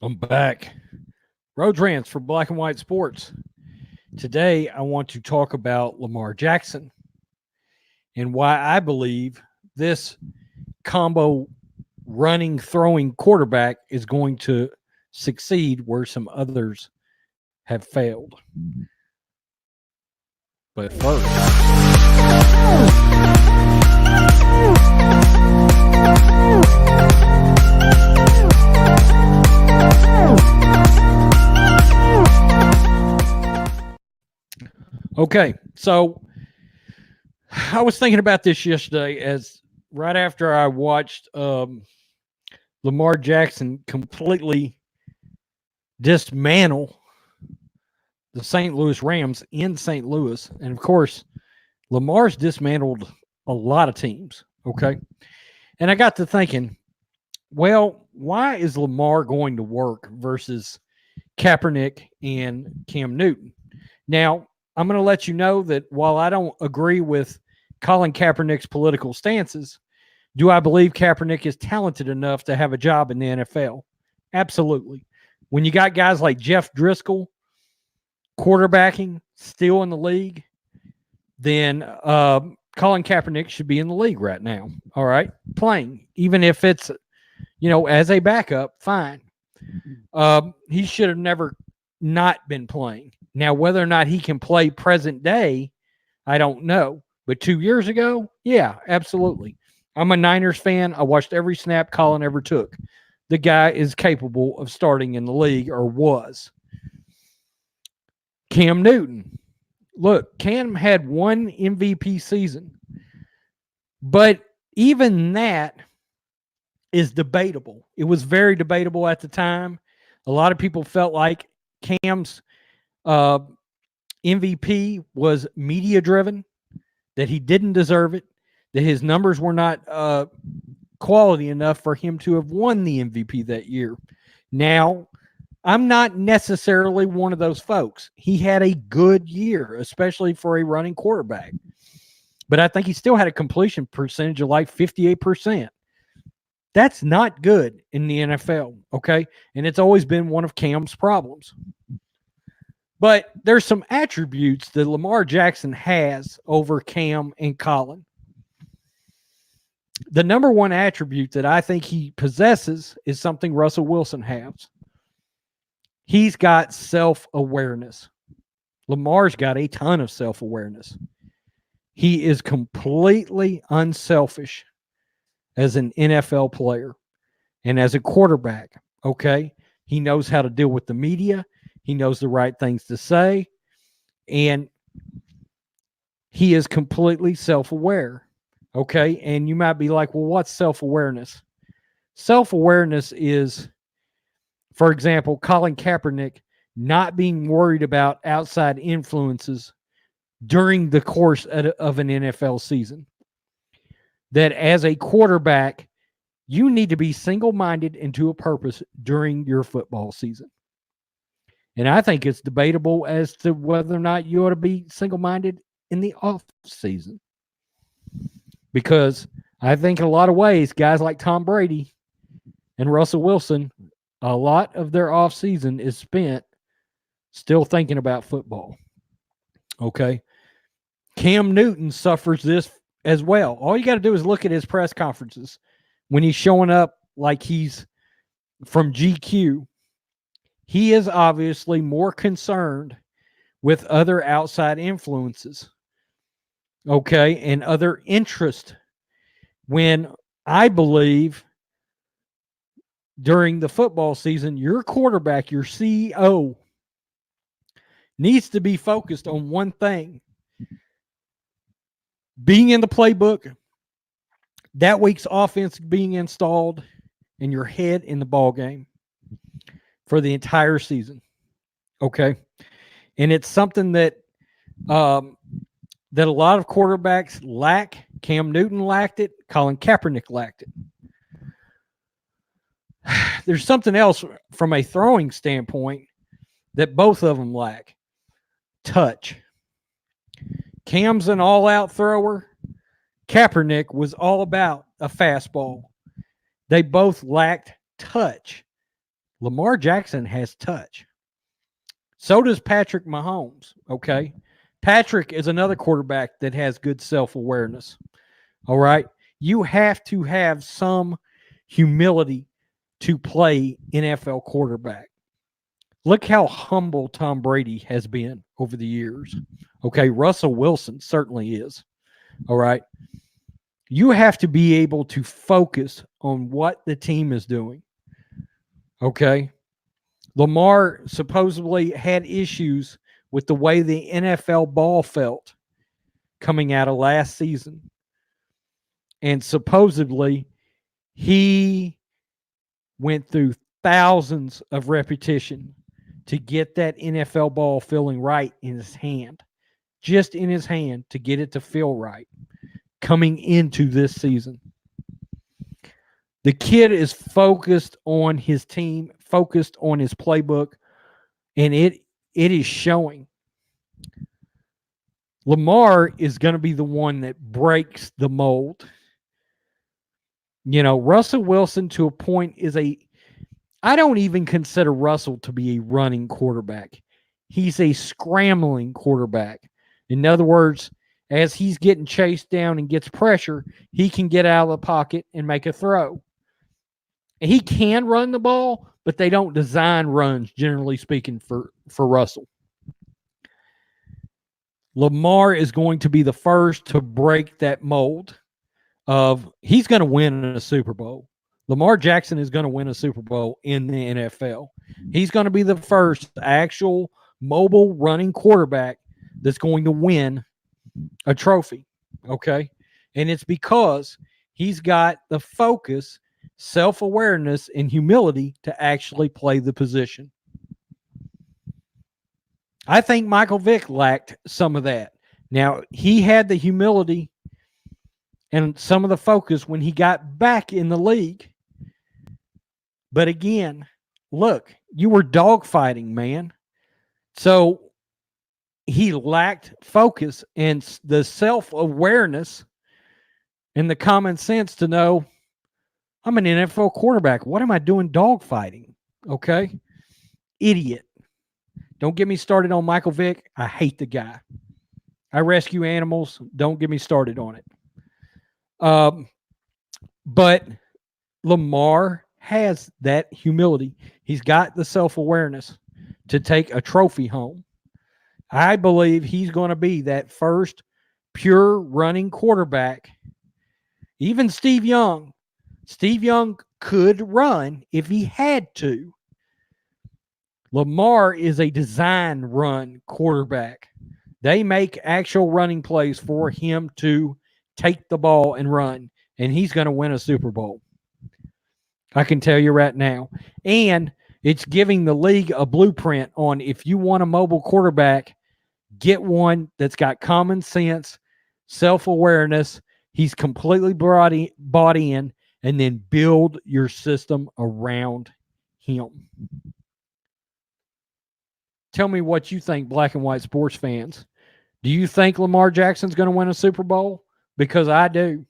I'm back. Road Rants for Black and White Sports. Today, I want to talk about Lamar Jackson and why I believe this combo running, throwing quarterback is going to succeed where some others have failed. But first, okay, so I was thinking about this yesterday as right after I watched Lamar Jackson completely dismantle the St. Louis Rams in St. Louis. And of course, Lamar's dismantled a lot of teams. Okay. And I got to thinking, well, why is Lamar going to work versus Kaepernick and Cam Newton? Now, I'm going to let you know that while I don't agree with Colin Kaepernick's political stances, do I believe Kaepernick is talented enough to have a job in the NFL? Absolutely. When you got guys like Jeff Driscoll quarterbacking still in the league, then Colin Kaepernick should be in the league right now. All right, playing, even if it's as a backup, fine. He should have never not been playing. Now, whether or not he can play present day, I don't know. But 2 years ago, yeah, absolutely. I'm a Niners fan. I watched every snap Colin ever took. The guy is capable of starting in the league, or was. Cam Newton. Look, Cam had one MVP season, but even that is debatable. It was very debatable at the time. A lot of people felt like Cam's MVP was media driven, that he didn't deserve it, that his numbers were not quality enough for him to have won the MVP that year. Now, I'm not necessarily one of those folks. He had a good year, especially for a running quarterback. But I think he still had a completion percentage of like 58%. That's not good in the NFL, okay? And it's always been one of Cam's problems. But there's some attributes that Lamar Jackson has over Cam and Colin. The number one attribute that I think he possesses is something Russell Wilson has. He's got self-awareness. Lamar's got a ton of self-awareness. He is completely unselfish as an NFL player and as a quarterback, okay? He knows how to deal with the media. He knows the right things to say. And he is completely self-aware, okay? And you might be like, well, what's self-awareness? Self-awareness is, for example, Colin Kaepernick not being worried about outside influences during the course of an NFL season. That as a quarterback, you need to be single-minded and to a purpose during your football season. And I think it's debatable as to whether or not you ought to be single-minded in the off season. Because I think in a lot of ways, guys like Tom Brady and Russell Wilson, a lot of their off season is spent still thinking about football. Okay. Cam Newton suffers this as well. All you got to do is look at his press conferences when he's showing up like he's from GQ. He is obviously more concerned with other outside influences, okay, and other interest, when I believe during the football season, your quarterback, your CEO, needs to be focused on one thing: being in the playbook, that week's offense being installed, and your head in the ball game for the entire season. Okay. And it's something that that a lot of quarterbacks lack. Cam Newton lacked it. Colin Kaepernick lacked it. There's something else from a throwing standpoint that both of them lack: touch. Cam's an all-out thrower. Kaepernick was all about a fastball. They both lacked touch. Lamar Jackson has touch. So does Patrick Mahomes, okay? Patrick is another quarterback that has good self-awareness, all right? You have to have some humility to play NFL quarterback. Look how humble Tom Brady has been over the years. Okay, Russell Wilson certainly is. All right. You have to be able to focus on what the team is doing. Okay. Lamar supposedly had issues with the way the NFL ball felt coming out of last season. And supposedly he went through thousands of repetition to get that NFL ball feeling right in his hand, just in his hand to get it to feel right coming into this season. The kid is focused on his team, focused on his playbook, and it is showing. Lamar is going to be the one that breaks the mold. You know, Russell Wilson to a point is I don't even consider Russell to be a running quarterback. He's a scrambling quarterback. In other words, as he's getting chased down and gets pressure, he can get out of the pocket and make a throw. And he can run the ball, but they don't design runs, generally speaking, for Russell. Lamar is going to be the first to break that mold of he's going to win a Super Bowl. Lamar Jackson is going to win a Super Bowl in the NFL. He's going to be the first actual mobile running quarterback that's going to win a trophy, okay? And it's because he's got the focus, self-awareness, and humility to actually play the position. I think Michael Vick lacked some of that. Now, he had the humility and some of the focus when he got back in the league. But again, look, you were dogfighting, man. So he lacked focus and the self-awareness and the common sense to know, I'm an NFL quarterback. What am I doing dogfighting? Okay? Idiot. Don't get me started on Michael Vick. I hate the guy. I rescue animals. Don't get me started on it. But Lamar has that humility. He's got the self-awareness to take a trophy home. I believe he's going to be that first pure running quarterback. Even Steve Young could run if he had to. Lamar is a design run quarterback. They make actual running plays for him to take the ball and run, and he's going to win a Super Bowl. I can tell you right now. And it's giving the league a blueprint on if you want a mobile quarterback, get one that's got common sense, self-awareness. He's completely bought in, and then build your system around him. Tell me what you think, black and white sports fans. Do you think Lamar Jackson's going to win a Super Bowl? Because I do.